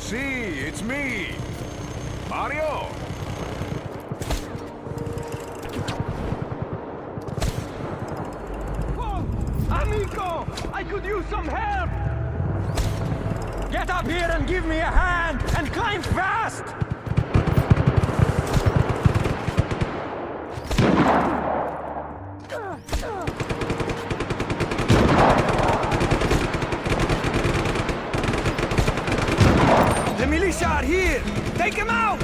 See, it's me, Mario. Whoa! Amico! I could use some help! Get up here and give me a hand! And climb fast! The militia are here! Take them out!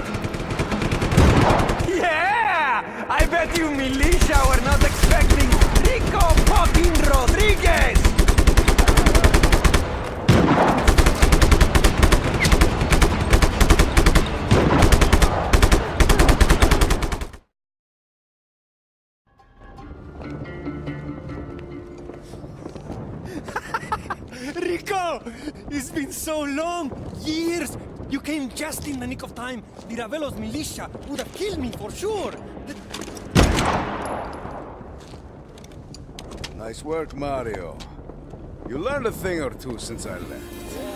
Yeah! I bet you militia were not expecting Rico fucking Rodriguez! Rico! It's been so long! Years! You came just in the nick of time. The Ravello's militia would have killed me for sure! Nice work, Mario. You learned a thing or two since I left.